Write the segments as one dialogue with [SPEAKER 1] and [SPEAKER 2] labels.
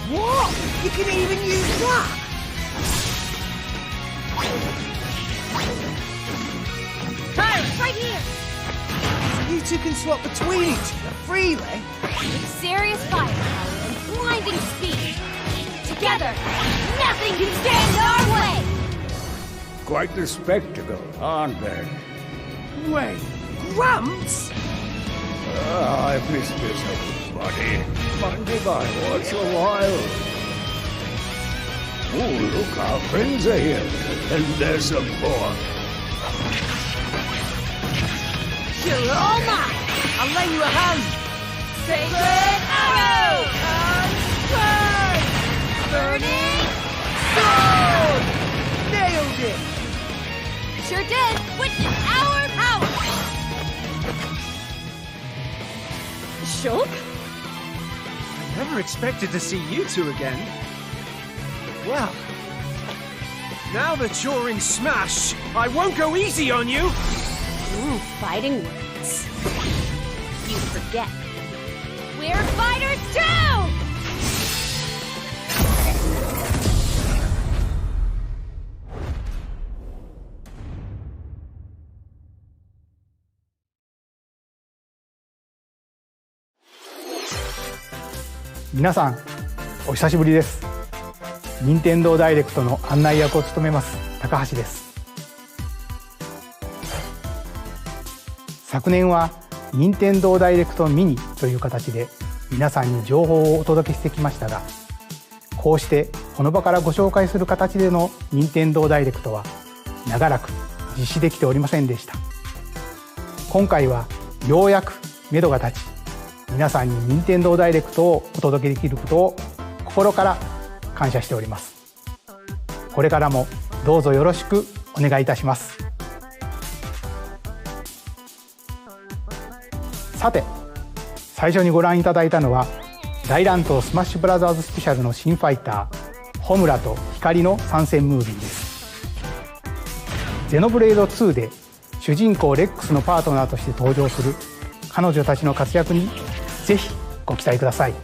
[SPEAKER 1] What? You can even use that?
[SPEAKER 2] Pirates, right here!
[SPEAKER 1] So you two can swap between each other freely?
[SPEAKER 2] With serious firepower and blinding speed. Together, nothing can stand in our way!
[SPEAKER 3] Quite the spectacle, aren't they?
[SPEAKER 1] Wait, Gramps?
[SPEAKER 3] I've missed this, buddy. Mind if I watch a while? Oh, look, our friends are here. And there's some more.
[SPEAKER 1] You're all mine. I'll lend you a hand.
[SPEAKER 2] Sacred arrow!
[SPEAKER 1] And sword!
[SPEAKER 2] Burning
[SPEAKER 1] Nailed it!
[SPEAKER 2] Sure did! Witness our power! Shulk?
[SPEAKER 4] I never expected to see you two again. Well, now that you're in Smash, I won't go easy on you!
[SPEAKER 2] Ooh, fighting words. You forget. We're fighters too!
[SPEAKER 5] 皆さんお久しぶりです。任天堂ダイレクトの案内役を務めます高橋です。昨年は任天堂ダイレクトミニという形で皆さんに情報をお届けしてきましたが、こうしてこの場からご紹介する形での任天堂ダイレクトは長らく実施できておりませんでした。今回はようやく目処が立ち、皆さんに任天堂ダイレクトをお届けできることを心から感謝しております。これからもどうぞよろしくお願いいたします。さて、最初にご覧いただいたのは大乱闘スマッシュブラザーズスペシャルの新ファイターホムラと光の参戦ムービーです。ゼノブレード2で主人公レックスのパートナーとして登場する彼女たちの活躍にぜひご期待ください。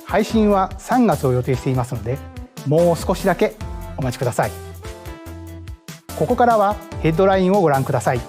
[SPEAKER 5] 配信は3月を予定していますので、もう少しだけお待ちください。ここからはヘッドラインをご覧ください。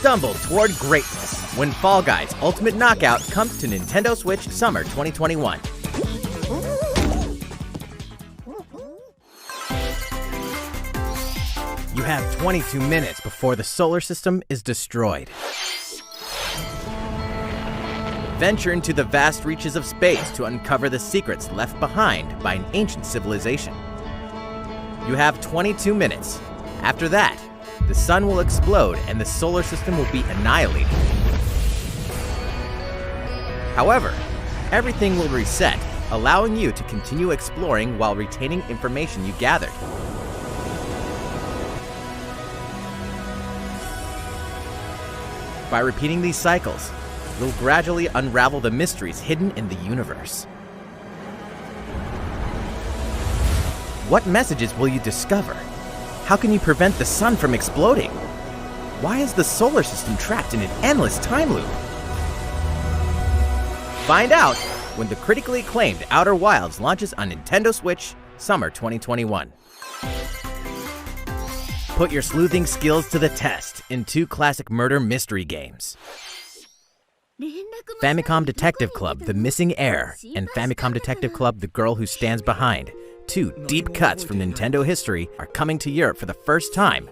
[SPEAKER 6] Stumble toward greatness when Fall Guys Ultimate Knockout comes to Nintendo Switch Summer 2021. You have 22 minutes before the solar system is destroyed. Venture into the vast reaches of space to uncover the secrets left behind by an ancient civilization. You have 22 minutes. After that, the sun will explode and the solar system will be annihilated. However, everything will reset, allowing you to continue exploring while retaining information you gathered. By repeating these cycles, you'll gradually unravel the mysteries hidden in the universe. What messages will you discover? How can you prevent the sun from exploding? Why is the solar system trapped in an endless time loop? Find out when the critically acclaimed Outer Wilds launches on Nintendo Switch Summer 2021. Put your sleuthing skills to the test in 2 classic murder mystery games. Famicom Detective Club The Missing Heir and Famicom Detective Club The Girl Who Stands Behind, 2 deep cuts from Nintendo history, are coming to Europe for the first time.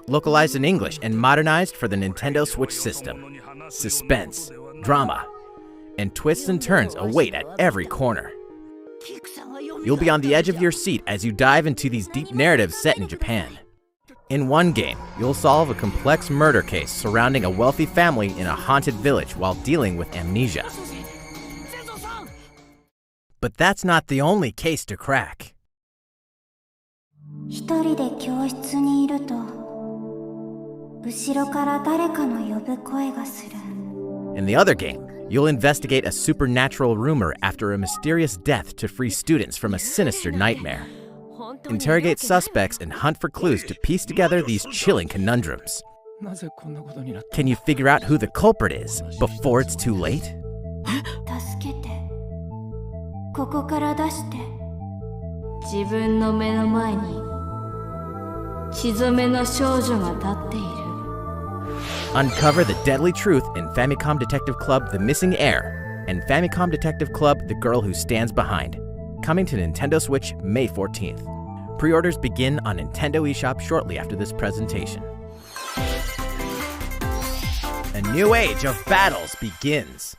[SPEAKER 6] Localized in English and modernized for the Nintendo Switch system. Suspense, drama, and twists and turns await at every corner. You'll be on the edge of your seat as you dive into these deep narratives set in Japan. In one game, you'll solve a complex murder case surrounding a wealthy family in a haunted village while dealing with amnesia. But that's not the only case to crack.
[SPEAKER 7] 一人で教室にいると、後ろから誰かの呼ぶ声がする。
[SPEAKER 6] In the other game, you'll investigate a supernatural rumor after a mysterious death to free students from a sinister nightmare. Interrogate suspects and hunt for clues to piece together these chilling conundrums. Can you figure out who the culprit is before it's too late?
[SPEAKER 7] 助けて。ここから出して。自分の目の前に血染めの少女が立っている。
[SPEAKER 6] Uncover the deadly truth in Famicom Detective Club The Missing Heir and Famicom Detective Club The Girl Who Stands Behind. Coming to Nintendo Switch May 14th. Pre-orders begin on Nintendo eShop shortly after this presentation. A new age of battles begins.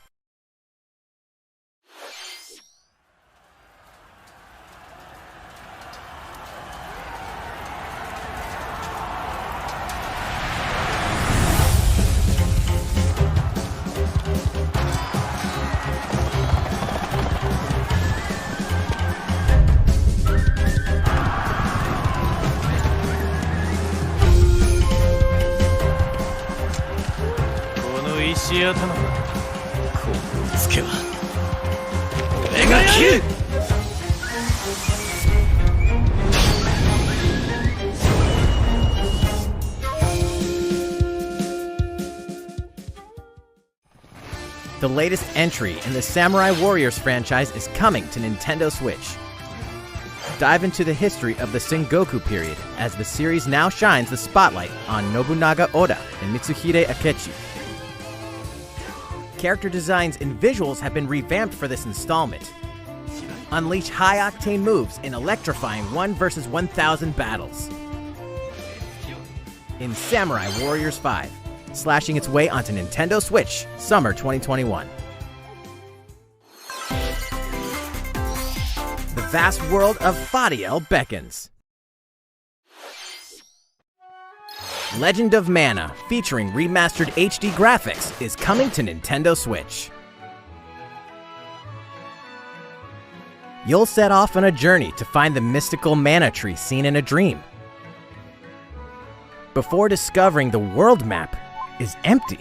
[SPEAKER 6] The latest entry in the Samurai Warriors franchise is coming to Nintendo Switch. Dive into the history of the Sengoku period as the series now shines the spotlight on Nobunaga Oda and Mitsuhide Akechi. Character designs and visuals have been revamped for this installment. Unleash high-octane moves in electrifying 1 vs 1,000 battles. In Samurai Warriors 5, slashing its way onto Nintendo Switch, summer 2021. The vast world of Fadiel beckons. Legend of Mana, featuring remastered HD graphics, is coming to Nintendo Switch. You'll set off on a journey to find the mystical mana tree seen in a dream. Before discovering the world map is empty.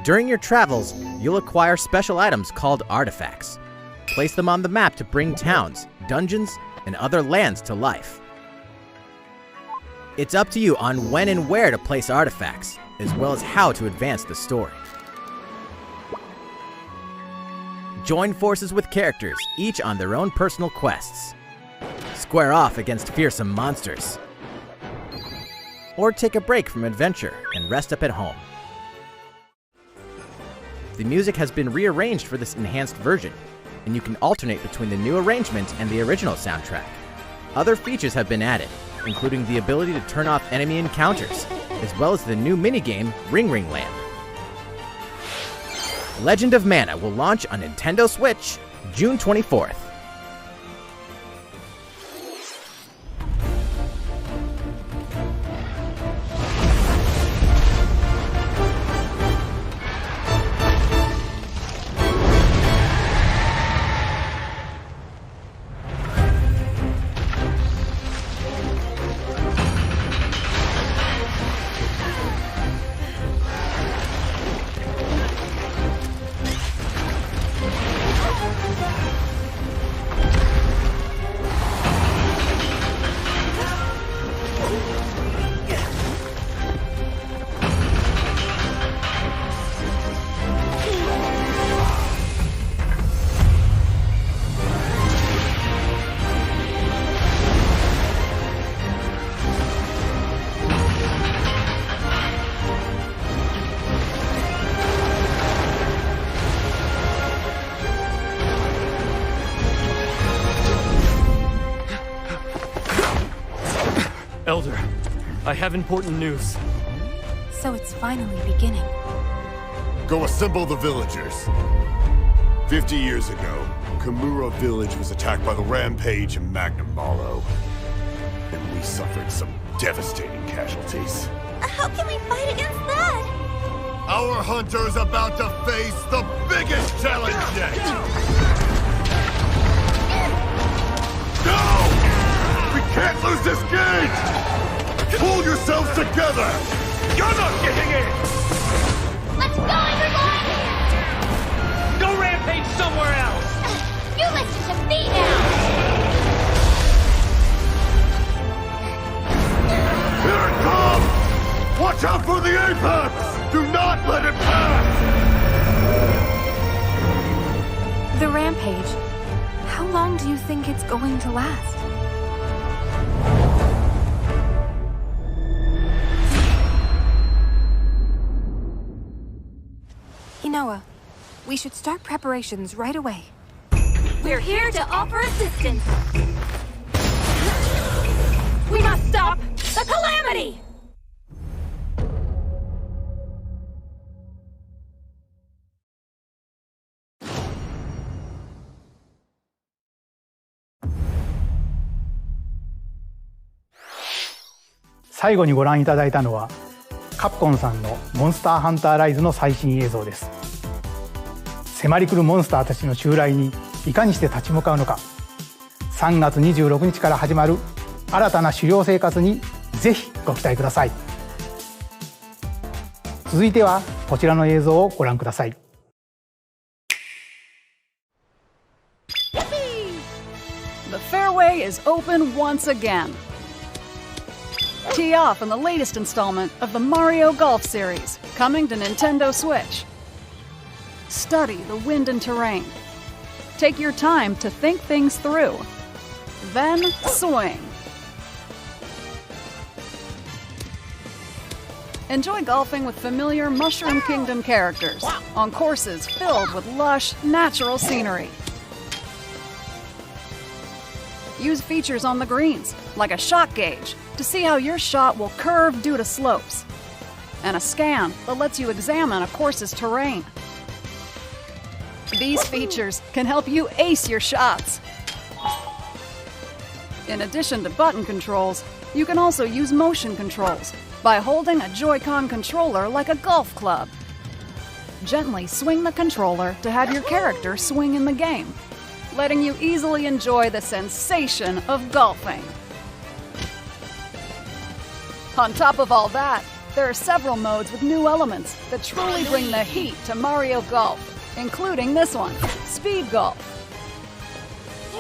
[SPEAKER 6] During your travels, you'll acquire special items called artifacts. Place them on the map to bring towns, dungeons, and other lands to life. It's up to you on when and where to place artifacts, as well as how to advance the story. Join forces with characters, each on their own personal quests. Square off against fearsome monsters. Or take a break from adventure and rest up at home. The music has been rearranged for this enhanced version, and you can alternate between the new arrangement and the original soundtrack. Other features have been added, including the ability to turn off enemy encounters, as well as the new minigame Ring Ring Land. Legend of Mana will launch on Nintendo Switch June 24th.
[SPEAKER 8] Elder, I have important news.
[SPEAKER 2] So it's finally beginning.
[SPEAKER 9] Go assemble the villagers. 50 years ago, Kamura village was attacked by the Rampage and Magnum Malo. And We suffered some devastating casualties.
[SPEAKER 2] How can we fight against that?
[SPEAKER 9] Our hunter is about to face the biggest challenge yet! No! We can't lose this game! Pull yourselves together! You're not getting in!
[SPEAKER 2] Let's go, everyone!
[SPEAKER 8] Go rampage somewhere else!
[SPEAKER 2] You listen to me now!
[SPEAKER 9] Here it comes! Watch out for the apex! Do not let it pass!
[SPEAKER 10] The rampage. How long do you think it's going to last? Inoa, we should start preparations right away.
[SPEAKER 2] We're here to offer assistance. We must stop the calamity!
[SPEAKER 5] 最後にご覧いただいたのはカプコンさんのモンスターハンターライズの最新映像です。迫り来るモンスターたちの襲来にいかにして立ち向かうのか、3月26日から始まる新たな狩猟生活にぜひご期待ください。続いてはこちらの映像をご覧ください。
[SPEAKER 11] The fairway is open once again. Tee off in the latest installment of the Mario Golf series, coming to Nintendo Switch. Study the wind and terrain. Take your time to think things through. Then swing. Enjoy golfing with familiar Mushroom Kingdom characters on courses filled with lush, natural scenery. Use features on the greens, like a shot gauge, to see how your shot will curve due to slopes, and a scan that lets you examine a course's terrain. These features can help you ace your shots. In addition to button controls, you can also use motion controls by holding a Joy-Con controller like a golf club. Gently swing the controller to have your character swing in the game, letting you easily enjoy the sensation of golfing. On top of all that, there are several modes with new elements that truly bring the heat to Mario Golf, including this one, Speed Golf.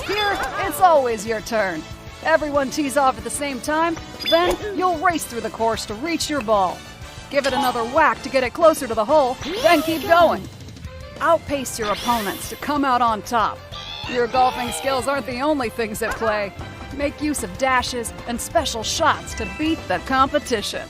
[SPEAKER 11] Here, it's always your turn. Everyone tees off at the same time, then you'll race through the course to reach your ball. Give it another whack to get it closer to the hole, then keep going. Outpace your opponents to come out on top. Your golfing skills aren't the only things at play. Make use of dashes and special shots to beat the competition.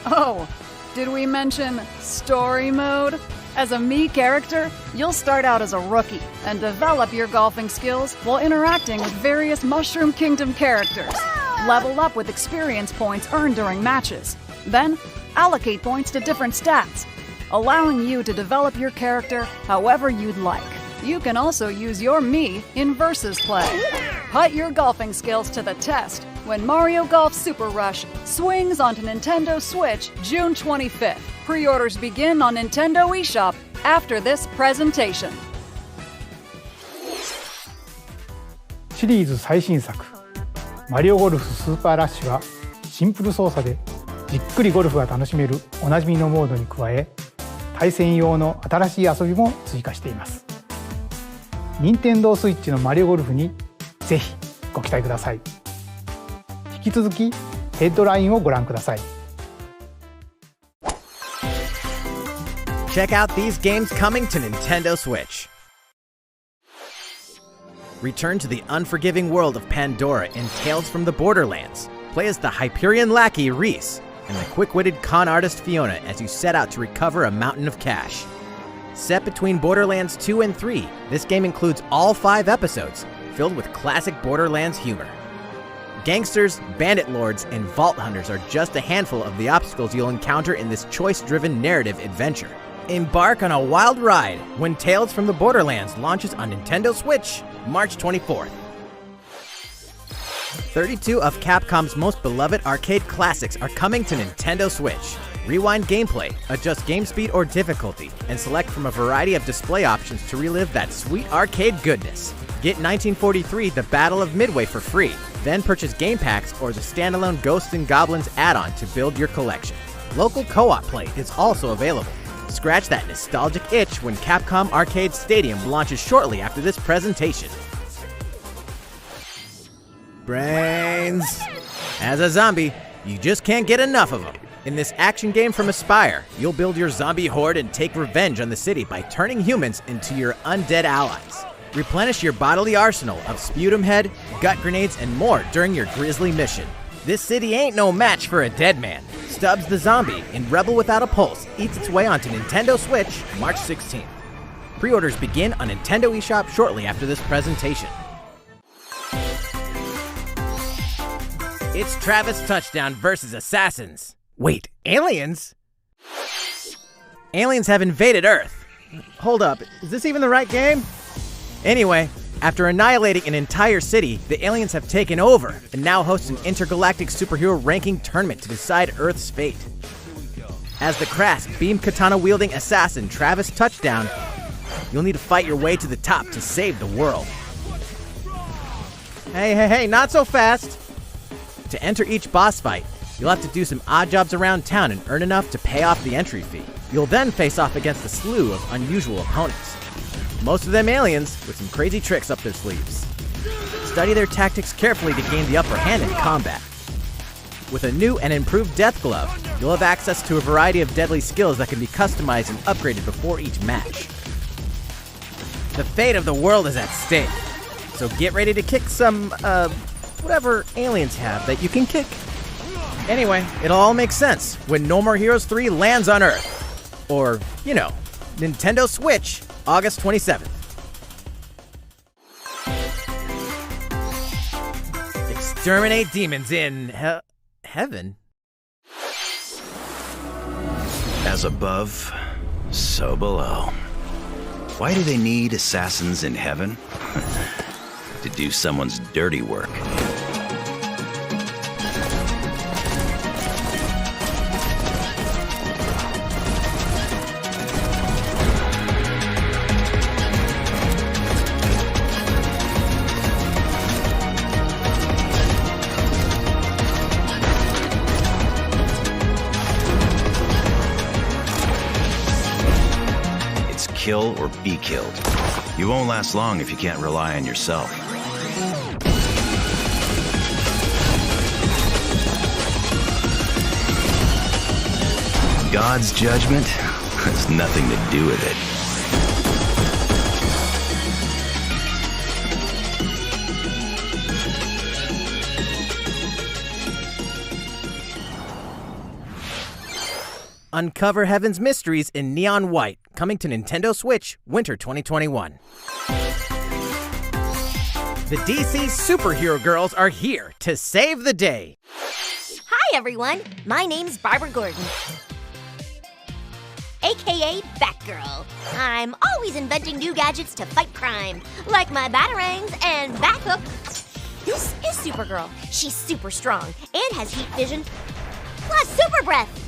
[SPEAKER 11] Oh, did we mention Story Mode? As a Mii character, you'll start out as a rookie and develop your golfing skills while interacting with various Mushroom Kingdom characters. Level up with experience points earned during matches. Then, allocate points to different stats, allowing you to develop your character however you'd like. You can also use your Mii in versus play. Put your golfing skills to the test when Mario Golf Super Rush swings onto Nintendo Switch June 25th. Pre-orders begin on Nintendo eShop after this presentation.
[SPEAKER 5] シリーズ最新作マリオゴルフスーパーラッシュはシンプル操作でじっくりゴルフが楽しめるおなじみのモードに加え、対戦用の新しい遊びも追加しています。任天堂スイッチのマリオゴルフにぜひご期待ください。引き続きヘッドラインをご覧ください。
[SPEAKER 6] Check out these games coming to Nintendo Switch. Return to the unforgiving world of Pandora in Tales from the Borderlands. Play as the Hyperion lackey Reese and the quick-witted con artist Fiona as you set out to recover a mountain of cash. Set between Borderlands 2 and 3, this game includes all 5 episodes, filled with classic Borderlands humor. Gangsters, bandit lords, and vault hunters are just a handful of the obstacles you'll encounter in this choice-driven narrative adventure. Embark on a wild ride when Tales from the Borderlands launches on Nintendo Switch March 24th. 32 of Capcom's most beloved arcade classics are coming to Nintendo Switch. Rewind gameplay, adjust game speed or difficulty, and select from a variety of display options to relive that sweet arcade goodness. Get 1943 The Battle of Midway for free, then purchase game packs or the standalone Ghosts and Goblins add-on to build your collection. Local co-op play is also available. Scratch that nostalgic itch when Capcom Arcade Stadium launches shortly after this presentation. Brains! As a zombie, you just can't get enough of them. In this action game from Aspyr, you'll build your zombie horde and take revenge on the city by turning humans into your undead allies. Replenish your bodily arsenal of sputum head, gut grenades, and more during your grisly mission. This city ain't no match for a dead man. Stubbs the Zombie in Rebel Without a Pulse eats its way onto Nintendo Switch March 16th. Pre-orders begin on Nintendo eShop shortly after this presentation. It's Travis Touchdown versus Assassins. Wait, aliens? Aliens have invaded Earth. Hold up, is this even the right game? Anyway, after annihilating an entire city, the aliens have taken over and now host an intergalactic superhero ranking tournament to decide Earth's fate. As the crass, beam katana-wielding assassin Travis Touchdown, you'll need to fight your way to the top to save the world. Hey, not so fast! To enter each boss fight, you'll have to do some odd jobs around town and earn enough to pay off the entry fee. You'll then face off against a slew of unusual opponents. Most of them aliens with some crazy tricks up their sleeves. Study their tactics carefully to gain the upper hand in combat. With a new and improved Death Glove, you'll have access to a variety of deadly skills that can be customized and upgraded before each match. The fate of the world is at stake, so get ready to kick some, whatever aliens have that you can kick. Anyway, it'll all make sense when No More Heroes 3 lands on Earth. Or, Nintendo Switch, August 27th. Exterminate demons in heaven.
[SPEAKER 12] As above, so below. Why do they need assassins in heaven? To do someone's dirty work. Kill or be killed. You won't last long if you can't rely on yourself. God's judgment has nothing to do with it.
[SPEAKER 6] Uncover Heaven's mysteries in neon white, coming to Nintendo Switch, winter 2021. The DC Superhero Girls are here to save the day.
[SPEAKER 2] Hi, everyone. My name's Barbara Gordon, aka Batgirl. I'm always inventing new gadgets to fight crime, like my batarangs and Bathook. This is Supergirl. She's super strong and has heat vision, plus super breath.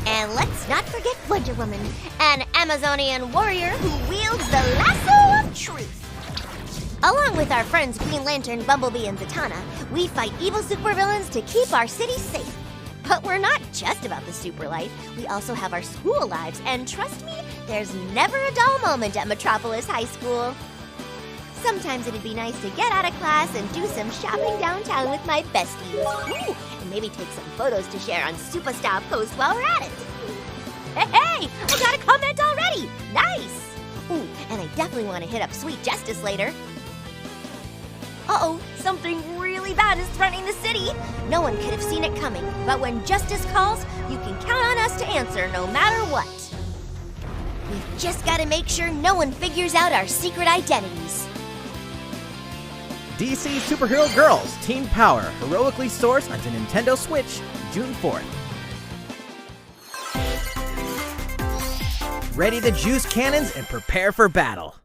[SPEAKER 2] And let's not forget Wonder Woman, an Amazonian warrior who wields the lasso of truth. Along with our friends Green Lantern, Bumblebee, and Zatanna, we fight evil supervillains to keep our city safe. But we're not just about the super life. We also have our school lives, and trust me, there's never a dull moment at Metropolis High School. Sometimes it'd be nice to get out of class and do some shopping downtown with my besties. Ooh, and maybe take some photos to share on Superstar Post while we're at it. Hey, I got a comment already! Nice! Ooh, and I definitely want to hit up Sweet Justice later. Uh-oh, something really bad is threatening the city. No one could have seen it coming, but when justice calls, you can count on us to answer no matter what. We've just got to make sure no one figures out our secret identities.
[SPEAKER 6] DC Superhero Girls Teen Power heroically soars onto Nintendo Switch June 4th. Ready to juice cannons and prepare for battle.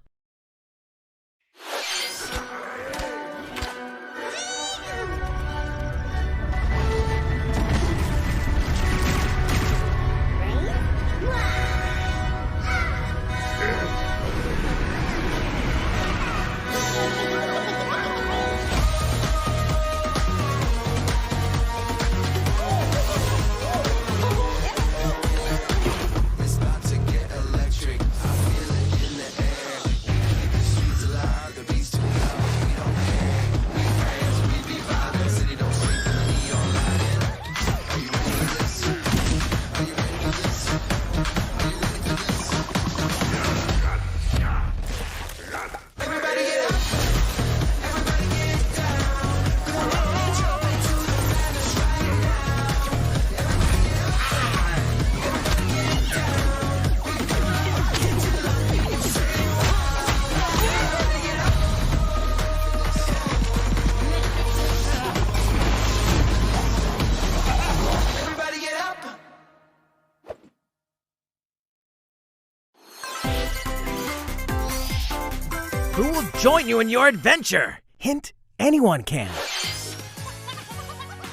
[SPEAKER 6] Who will join you in your adventure? Hint, anyone can.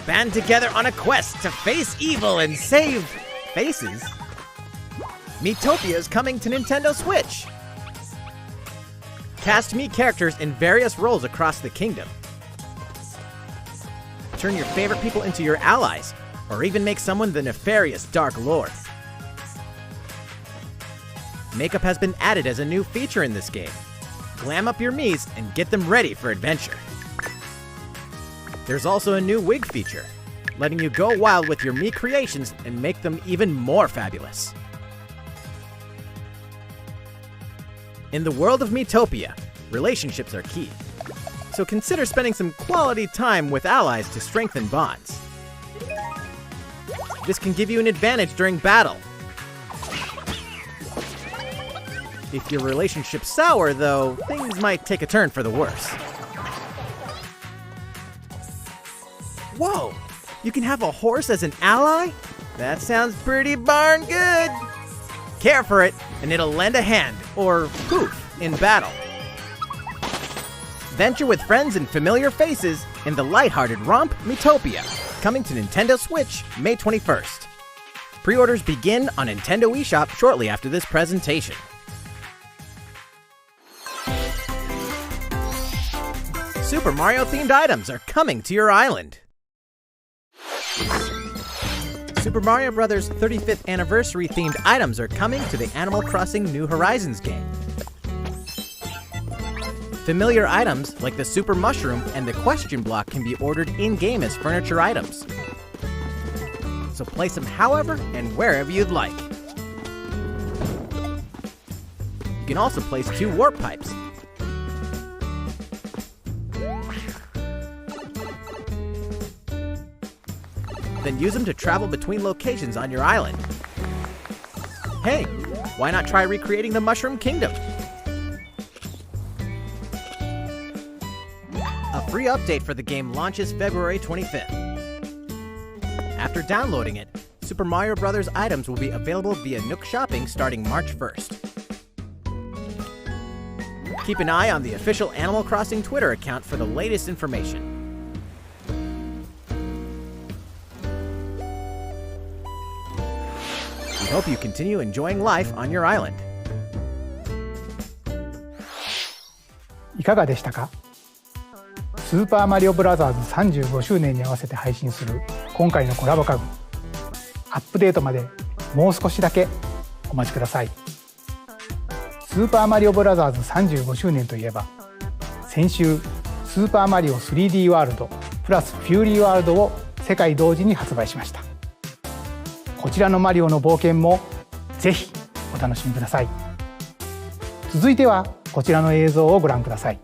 [SPEAKER 6] Band together on a quest to face evil and save faces. Miitopia is coming to Nintendo Switch. Cast Mii characters in various roles across the kingdom. Turn your favorite people into your allies, or even make someone the nefarious Dark Lord. Makeup has been added as a new feature in this game. Glam up your Miis and get them ready for adventure. There's also a new wig feature, letting you go wild with your Mii creations and make them even more fabulous. In the world of Miitopia, relationships are key. So consider spending some quality time with allies to strengthen bonds. This can give you an advantage during battle. If your relationship's sour, though, things might take a turn for the worse. Whoa! You can have a horse as an ally? That sounds pretty darn good! Care for it, and it'll lend a hand, or poof, in battle. Venture with friends and familiar faces in the lighthearted romp Miitopia, coming to Nintendo Switch May 21st. Pre-orders begin on Nintendo eShop shortly after this presentation. Super Mario-themed items are coming to your island. Super Mario Bros. 35th Anniversary-themed items are coming to the Animal Crossing New Horizons game. Familiar items like the Super Mushroom and the Question Block can be ordered in-game as furniture items. So place them however and wherever you'd like. You can also place 2 warp pipes. Then use them to travel between locations on your island. Hey, why not try recreating the Mushroom Kingdom? A free update for the game launches February 25th. After downloading it, Super Mario Bros. Items will be available via Nook Shopping starting March 1st. Keep an eye on the official Animal Crossing Twitter account for the latest information. We hope you continue enjoying life on your island.
[SPEAKER 5] いかがでしたか？スーパーマリオブラザーズ35周年に合わせて配信する今回のコラボ家具。アップデートまでもう少しだけお待ちください。スーパーマリオブラザーズ35周年といえば、先週スーパーマリオ 3D ワールドプラスフューリーワールドを世界同時に発売しました。こちらのマリオの冒険もぜひお楽しみください。続いてはこちらの映像をご覧ください。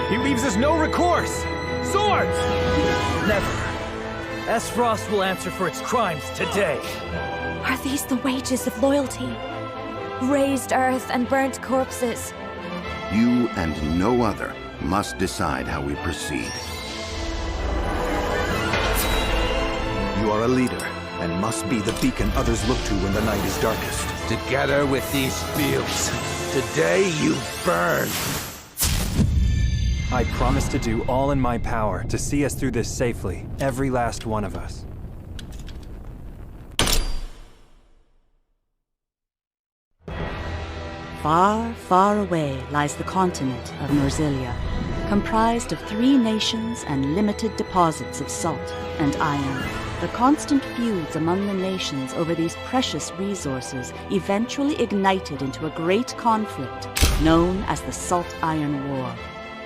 [SPEAKER 8] He leaves us no recourse! Swords!
[SPEAKER 1] Never. S-Frost will answer for its crimes today.
[SPEAKER 10] Are these the wages of loyalty? Raised earth and burnt corpses.
[SPEAKER 13] You and no other must decide how we proceed.
[SPEAKER 1] You are a leader and must be the beacon others look to when the night is darkest.
[SPEAKER 9] Together with these fields, today you burn.
[SPEAKER 14] I promise to do all in my power to see us through this safely, every last one of us.
[SPEAKER 15] Far, far away lies the continent of Norzilia, comprised of 3 nations and limited deposits of salt and iron. The constant feuds among the nations over these precious resources eventually ignited into a great conflict known as the Salt Iron War.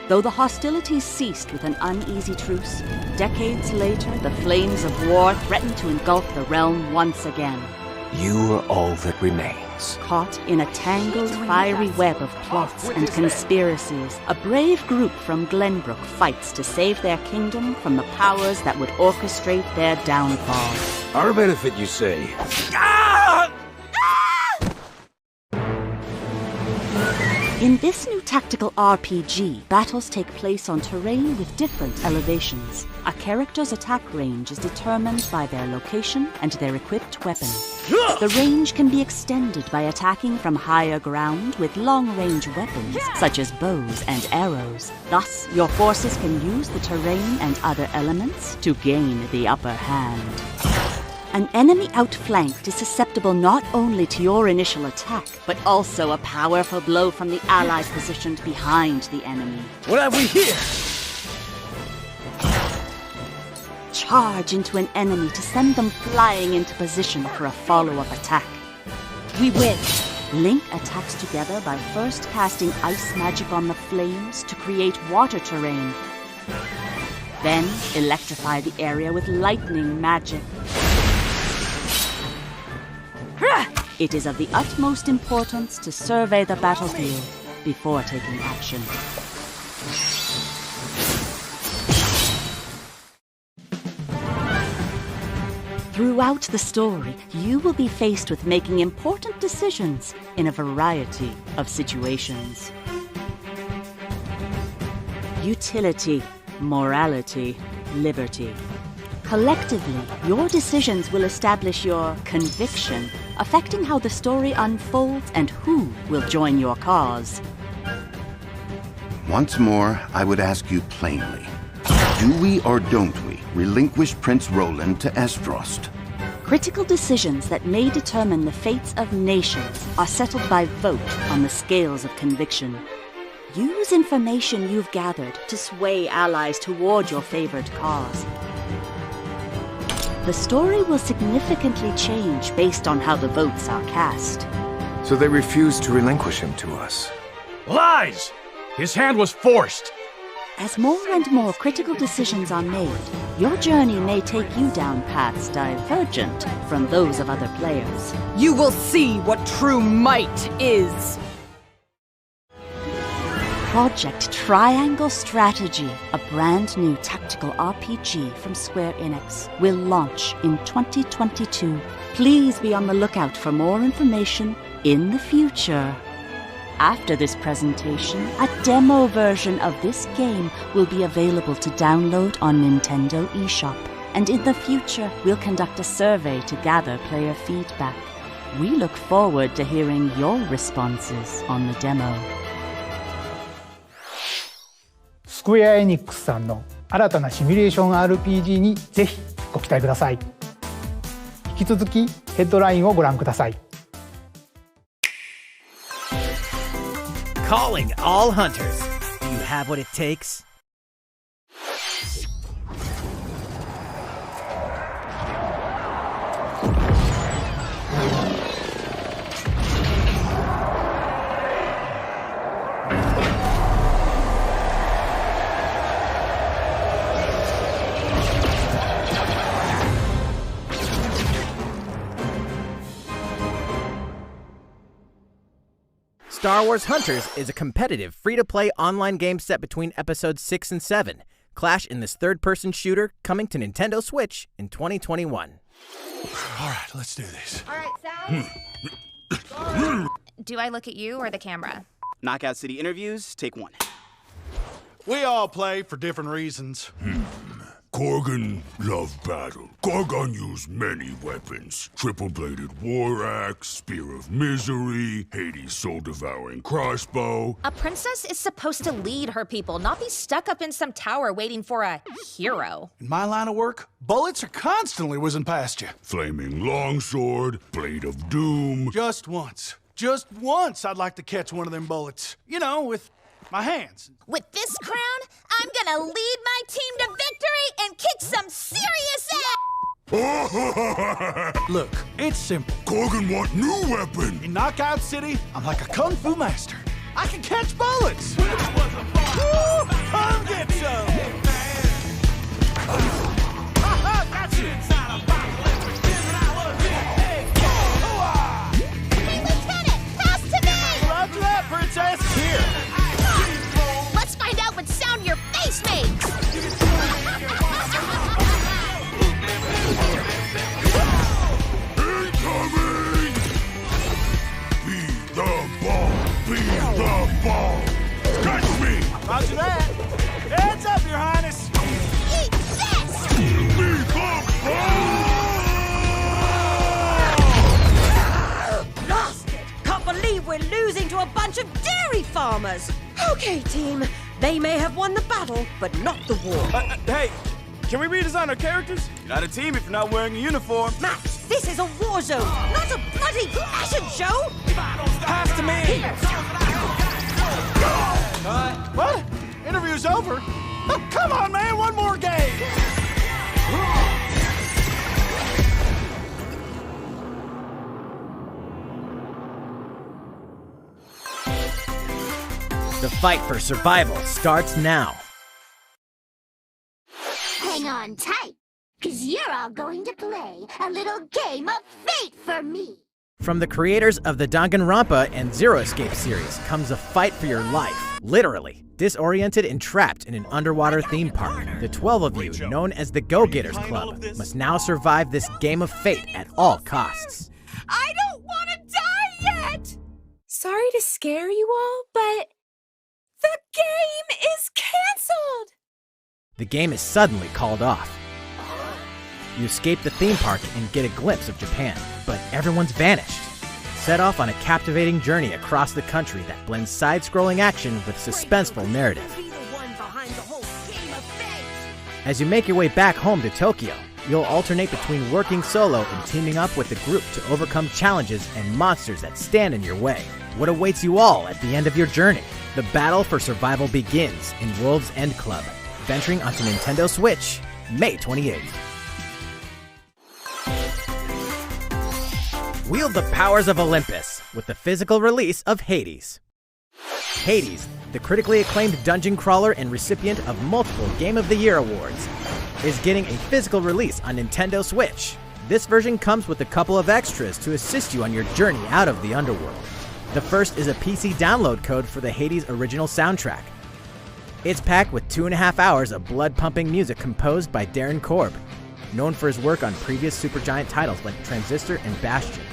[SPEAKER 15] Though the hostilities ceased with an uneasy truce, decades later the flames of war threatened to engulf the realm once again.
[SPEAKER 16] You are all that remains.
[SPEAKER 15] Caught in a tangled, fiery web of plots and conspiracies, a brave group from Glenbrook fights to save their kingdom from the powers that would orchestrate their downfall.
[SPEAKER 16] Our benefit, you say?
[SPEAKER 15] In this new tactical RPG, battles take place on terrain with different elevations. A character's attack range is determined by their location and their equipped weapon. The range can be extended by attacking from higher ground with long-range weapons, such as bows and arrows. Thus, your forces can use the terrain and other elements to gain the upper hand. An enemy outflanked is susceptible not only to your initial attack, but also a powerful blow from the allies positioned behind the enemy.
[SPEAKER 16] What have we here?
[SPEAKER 15] Charge into an enemy to send them flying into position for a follow-up attack. We win! Link attacks together by first casting ice magic on the flames to create water terrain. Then electrify the area with lightning magic. It is of the utmost importance to survey the battlefield before taking action. Throughout the story, you will be faced with making important decisions in a variety of situations. Utility, morality, liberty. Collectively, your decisions will establish your conviction, affecting how the story unfolds and who will join your cause.
[SPEAKER 13] Once more, I would ask you plainly. Do we or don't we relinquish Prince Roland to Esdrost?
[SPEAKER 15] Critical decisions that may determine the fates of nations are settled by vote on the scales of conviction. Use information you've gathered to sway allies toward your favored cause. The story will significantly change based on how the votes are cast.
[SPEAKER 16] So they refused to relinquish him to us.
[SPEAKER 8] Lies! His hand was forced!
[SPEAKER 15] As more and more critical decisions are made, your journey may take you down paths divergent from those of other players.
[SPEAKER 17] You will see what true might is!
[SPEAKER 15] Project Triangle Strategy, a brand new tactical RPG from Square Enix, will launch in 2022. Please be on the lookout for more information in the future. After this presentation, a demo version of this game will be available to download on Nintendo eShop. And in the future, we'll conduct a survey to gather player feedback. We look forward to hearing your responses on the demo.
[SPEAKER 5] スクエア・エニックスさんの新たなシミュレーション RPG にぜひご期待ください。引き続きヘッドラインをご覧ください。
[SPEAKER 6] Calling all hunters. Do you have what it takes? Star Wars Hunters is a competitive, free-to-play online game set between episodes 6 and 7. Clash in this third-person shooter coming to Nintendo Switch in 2021.
[SPEAKER 9] All right, let's do this.
[SPEAKER 18] All right, Sal. Do I look at you or the camera?
[SPEAKER 19] Knockout City interviews, take 1.
[SPEAKER 20] We all play for different reasons.
[SPEAKER 9] Korgan loved battle. Gorgon used many weapons. Triple-bladed war axe, spear of misery, Hades' soul-devouring crossbow.
[SPEAKER 18] A princess is supposed to lead her people, not be stuck up in some tower waiting for a hero.
[SPEAKER 20] In my line of work, bullets are constantly whizzing past you.
[SPEAKER 9] Flaming longsword, blade of doom.
[SPEAKER 20] Just once I'd like to catch one of them bullets. You know, with my hands.
[SPEAKER 2] With this crown, I'm gonna lead my team to victory and kick some serious ass!
[SPEAKER 20] Look, it's simple.
[SPEAKER 9] Korgan want new weapon.
[SPEAKER 20] In Knockout City, I'm like a kung fu master. I can catch bullets. Woo! Come get some! Ha-ha, got you!
[SPEAKER 21] farmers. Okay, team. They may have won the battle, but not the war.
[SPEAKER 20] Hey, can we redesign our characters? You're not a team if you're not wearing a uniform.
[SPEAKER 21] Max, this is a war zone, not a bloody fashion show!
[SPEAKER 20] Pass to me! What? Interview's over? Oh, come on, man, one more game!
[SPEAKER 6] The fight for survival starts now.
[SPEAKER 22] Hang on tight, because you're all going to play a little game of fate for me.
[SPEAKER 6] From the creators of the Danganronpa and Zero Escape series comes a fight for your life, literally. Disoriented and trapped in an underwater theme park, the 12 of you, known as the Go-Getters Club, must now survive this game of fate at all costs.
[SPEAKER 10] I don't want to die yet! Sorry to scare you all, but the game is canceled!
[SPEAKER 6] The game is suddenly called off. You escape the theme park and get a glimpse of Japan, but everyone's vanished. Set off on a captivating journey across the country that blends side-scrolling action with suspenseful narrative. As you make your way back home to Tokyo, you'll alternate between working solo and teaming up with the group to overcome challenges and monsters that stand in your way. What awaits you all at the end of your journey? The battle for survival begins in World's End Club, venturing onto Nintendo Switch, May 28th. Wield the powers of Olympus with the physical release of Hades. Hades, the critically acclaimed dungeon crawler and recipient of multiple Game of the Year awards, is getting a physical release on Nintendo Switch. This version comes with a couple of extras to assist you on your journey out of the underworld. The first is a PC download code for the Hades original soundtrack. It's packed with 2.5 hours of blood-pumping music composed by Darren Korb, known for his work on previous Supergiant titles like Transistor and Bastion.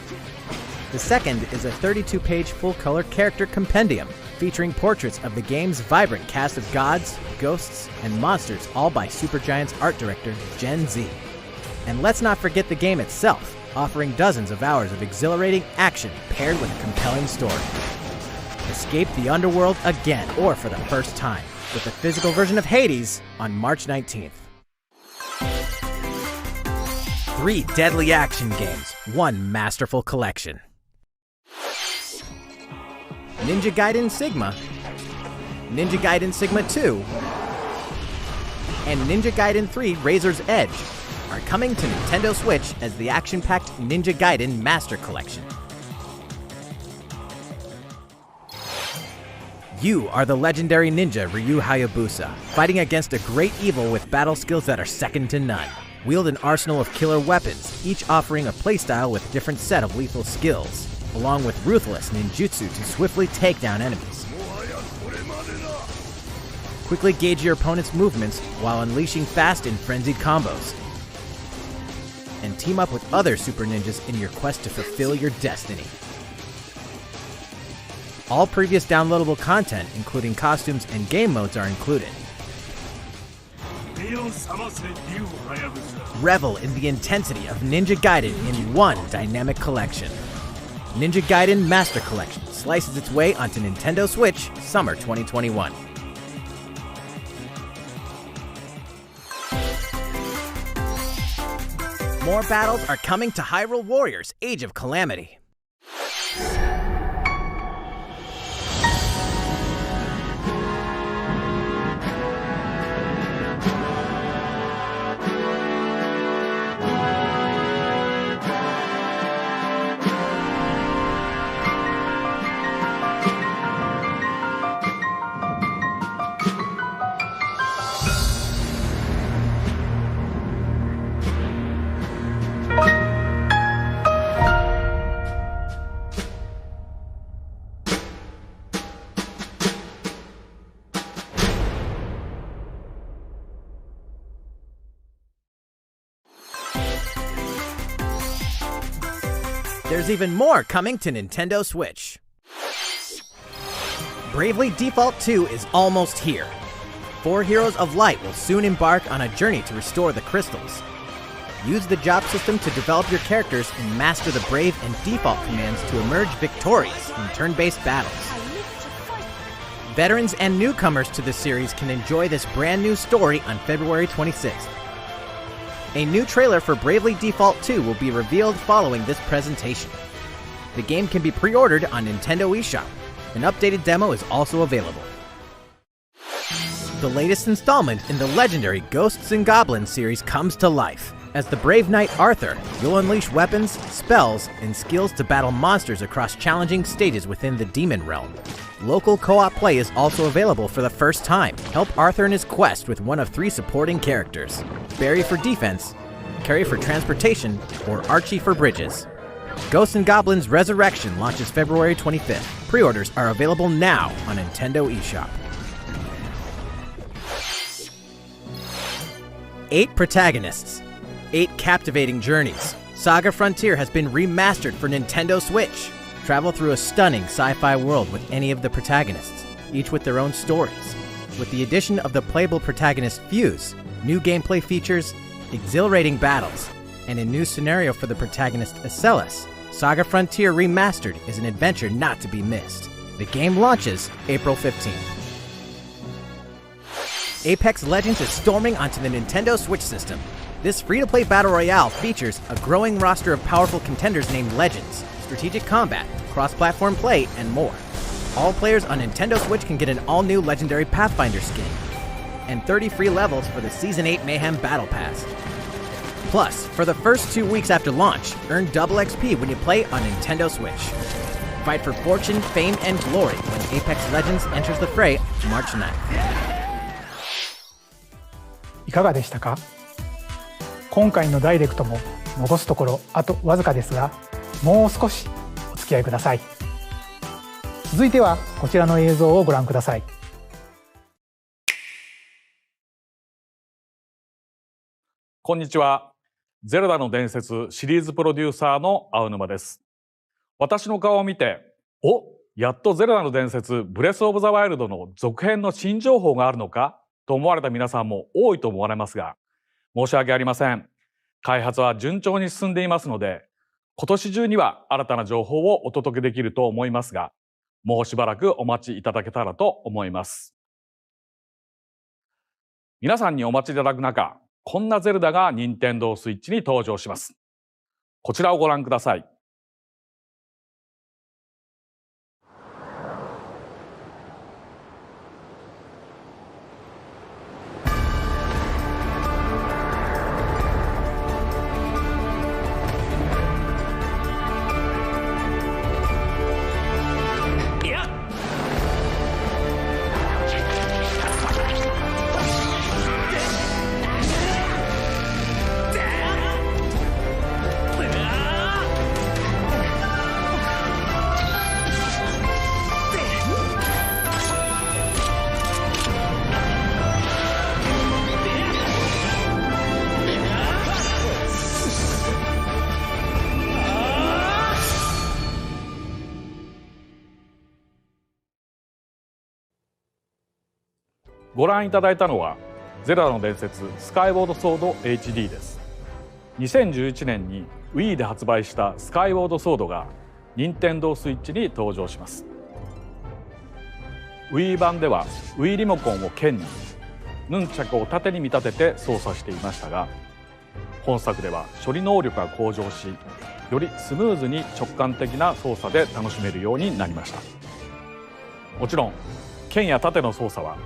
[SPEAKER 6] The second is a 32-page full-color character compendium featuring portraits of the game's vibrant cast of gods, ghosts, and monsters, all by Supergiant's art director, Gen Z. And let's not forget the game itself, offering dozens of hours of exhilarating action paired with a compelling story. Escape the underworld again, or for the first time, with the physical version of Hades on March 19th. 3 deadly action games, 1 masterful collection. Ninja Gaiden Sigma, Ninja Gaiden Sigma 2, and Ninja Gaiden 3 Razor's Edge are coming to Nintendo Switch as the action-packed Ninja Gaiden Master Collection. You are the legendary ninja Ryu Hayabusa, fighting against a great evil with battle skills that are second to none. Wield an arsenal of killer weapons, each offering a playstyle with a different set of lethal skills, along with ruthless ninjutsu to swiftly take down enemies. Quickly gauge your opponent's movements while unleashing fast and frenzied combos. And team up with other super ninjas in your quest to fulfill your destiny. All previous downloadable content, including costumes and game modes, are included. Revel in the intensity of Ninja Gaiden in one dynamic collection. Ninja Gaiden Master Collection slices its way onto Nintendo Switch summer 2021. More battles are coming to Hyrule Warriors: Age of Calamity. There's even more coming to Nintendo Switch. Bravely Default 2 is almost here. 4 Heroes of Light will soon embark on a journey to restore the crystals. Use the job system to develop your characters and master the Brave and Default commands to emerge victorious in turn-based battles. Veterans and newcomers to the series can enjoy this brand new story on February 26th. A new trailer for Bravely Default 2 will be revealed following this presentation. The game can be pre-ordered on Nintendo eShop. An updated demo is also available. The latest installment in the legendary Ghosts and Goblins series comes to life. As the brave knight Arthur, you'll unleash weapons, spells, and skills to battle monsters across challenging stages within the Demon Realm. Local co-op play is also available for the first time. Help Arthur in his quest with one of 3 supporting characters: Barry for defense, Carrie for transportation, or Archie for bridges. Ghosts and Goblins Resurrection launches February 25th. Pre-orders are available now on Nintendo eShop. 8 protagonists, 8 captivating journeys. Saga Frontier has been remastered for Nintendo Switch. Travel through a stunning sci-fi world with any of the protagonists, each with their own stories. With the addition of the playable protagonist Fuse, new gameplay features, exhilarating battles, and a new scenario for the protagonist Acellus, Saga Frontier Remastered is an adventure not to be missed. The game launches April 15th. Apex Legends is storming onto the Nintendo Switch system. This free-to-play battle royale features a growing roster of powerful contenders named Legends, strategic combat, cross-platform play, and more. All players on Nintendo Switch can get an all-new Legendary Pathfinder skin, and 30 free levels for the Season 8 Mayhem Battle Pass. Plus, for the first 2 weeks after launch, earn double XP when you play on Nintendo Switch. Fight for fortune, fame, and glory when Apex Legends enters the fray March 9th.
[SPEAKER 5] いかがでしたか？今回のダイレクトも残すところあとわずかですが、もう少しお付き合いください。続いてはこちらの映像をご覧ください。
[SPEAKER 8] こんにちは。ゼルダの伝説シリーズプロデューサーの青沼です。私の顔を見て、やっとゼルダの伝説ブレスオブザワイルドの続編の新情報があるのかと思われた皆さんも多いと思われますが、申し訳ありません。開発は順調に進んでいますので、今年中には新たな情報をお届けできると思いますが、もうしばらくお待ちいただけたらと思います。皆さんにお待ちいただく中、こんなゼルダが任天堂スイッチに登場します。こちらをご覧ください。ご覧いただいたのはゼルダの伝説スカイウォードソード HD です。2011年に Wii で発売したスカイウォードソードが任天堂スイッチに登場します。 Wii 版では Wii リモコンを剣にヌンチャクを縦に見立てて操作していましたが、本作では処理能力が向上し、よりスムーズに直感的な操作で楽しめるようになりました。もちろん剣や盾の操作は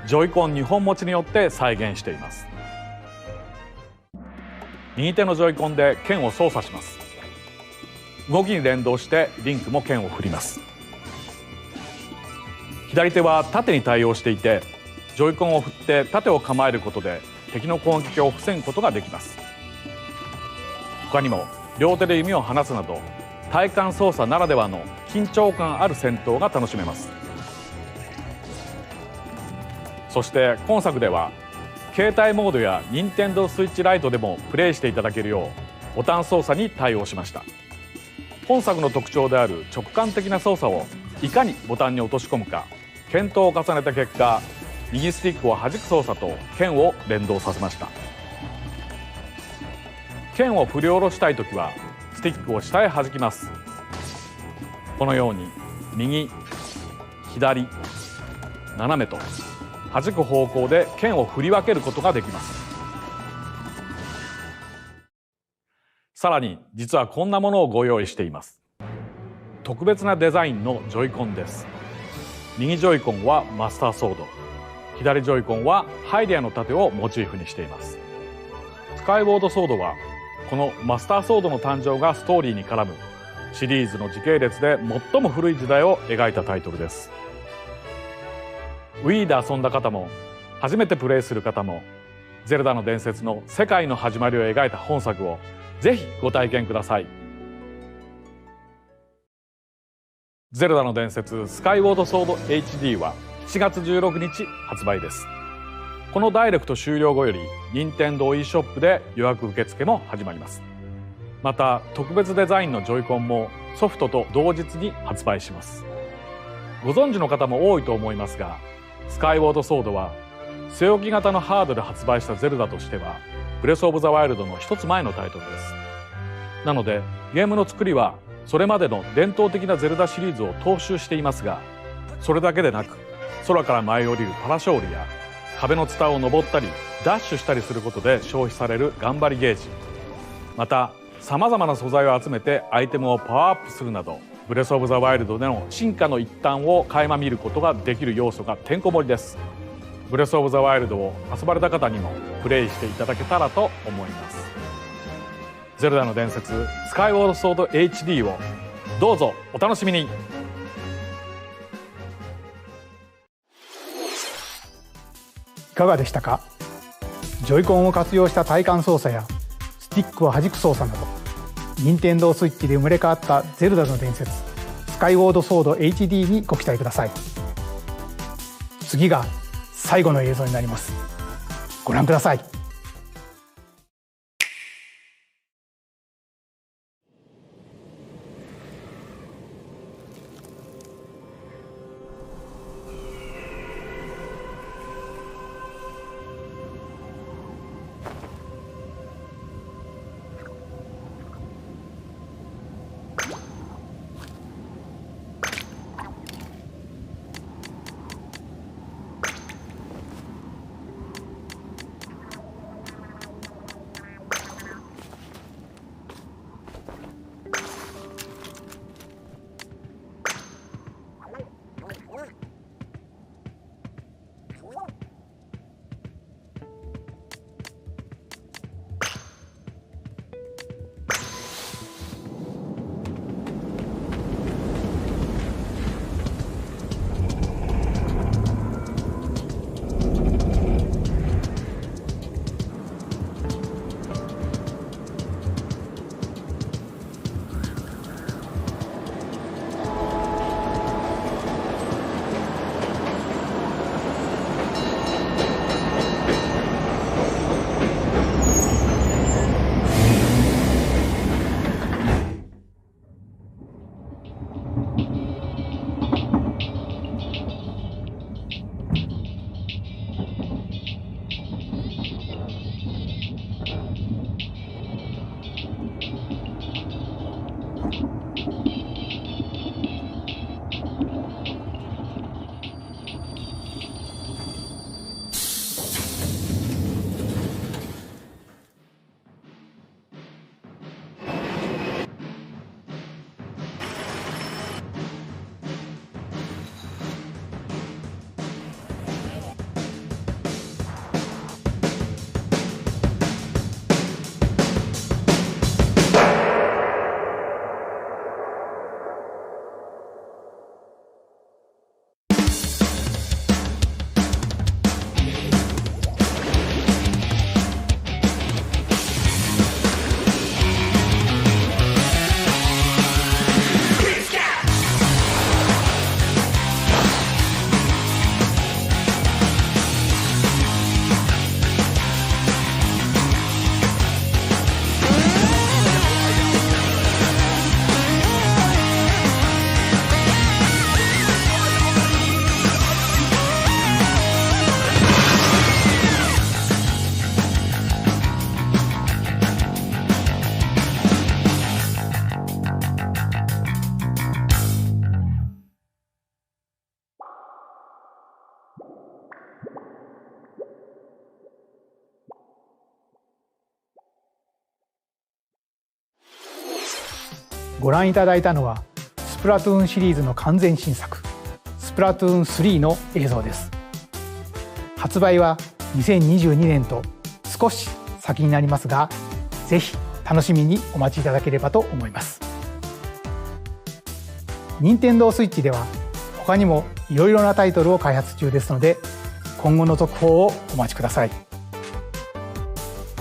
[SPEAKER 8] ジョイコン2本持ちによって再現しています。右手のジョイコンで剣を操作します。動きに連動してリンクも剣を振ります。左手は盾に対応していて、ジョイコンを振って盾を構えることで敵の攻撃を防ぐことができます。他にも両手で弓を放つなど体感操作ならではの緊張感ある戦闘が楽しめます。そして今作では携帯モードや任天堂スイッチライトでもプレイしていただけるようボタン操作に対応しました。本作の特徴である直感的な操作をいかにボタンに落とし込むか検討を重ねた結果、右スティックを弾く操作と剣を連動させました。剣を振り下ろしたいときはスティックを下へ弾きます。このように右、左、斜めと弾く方向で剣を振り分けることができます。さらに実はこんなものをご用意しています。特別なデザインのジョイコンです。右ジョイコンはマスターソード、左ジョイコンはハイデアの盾をモチーフにしています。スカイウォードソードはこのマスターソードの誕生がストーリーに絡むシリーズの時系列で最も古い時代を描いたタイトルです。Wii で遊んだ方も初めてプレイする方もゼルダの伝説の世界の始まりを描いた本作をぜひご体験ください。ゼルダの伝説スカイウォードソード HD は7月16日発売です。このダイレクト終了後より任天堂 e ショップで予約受付も始まります。また特別デザインのジョイコンもソフトと同日に発売します。ご存知の方も多いと思いますが、スカイウォードソードは据え置き型のハードで発売したゼルダとしてはブレスオブザワイルドの一つ前のタイトルです。なのでゲームの作りはそれまでの伝統的なゼルダシリーズを踏襲していますが、それだけでなく空から舞い降りるパラショールや壁のツタを登ったりダッシュしたりすることで消費される頑張りゲージ、またさまざまな素材を集めてアイテムをパワーアップするなどブレスオブザワイルドでの進化の一端を垣間見ることができる要素がてんこ盛りです。ブレスオブザワイルドを遊ばれた方にもプレイしていただけたらと思います。ゼルダの伝説スカイウォードソード HD をどうぞお楽しみに。
[SPEAKER 5] いかがでしたか。ジョイコンを活用した体感操作やスティックを弾く操作など、任天堂スイッチで生まれ変わったゼルダの伝説スカイウォードソード HD にご期待ください。次が最後の映像になります。ご覧ください。ご覧いただいたのはスプラトゥーンシリーズの完全新作スプラトゥーン3の映像です。発売は2022年と少し先になりますが、ぜひ楽しみにお待ちいただければと思います。任天堂スイッチでは他にもいろいろなタイトルを開発中ですので、今後の続報をお待ちください。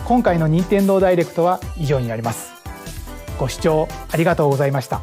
[SPEAKER 5] 今回の任天堂ダイレクトは以上になります。ご視聴ありがとうございました。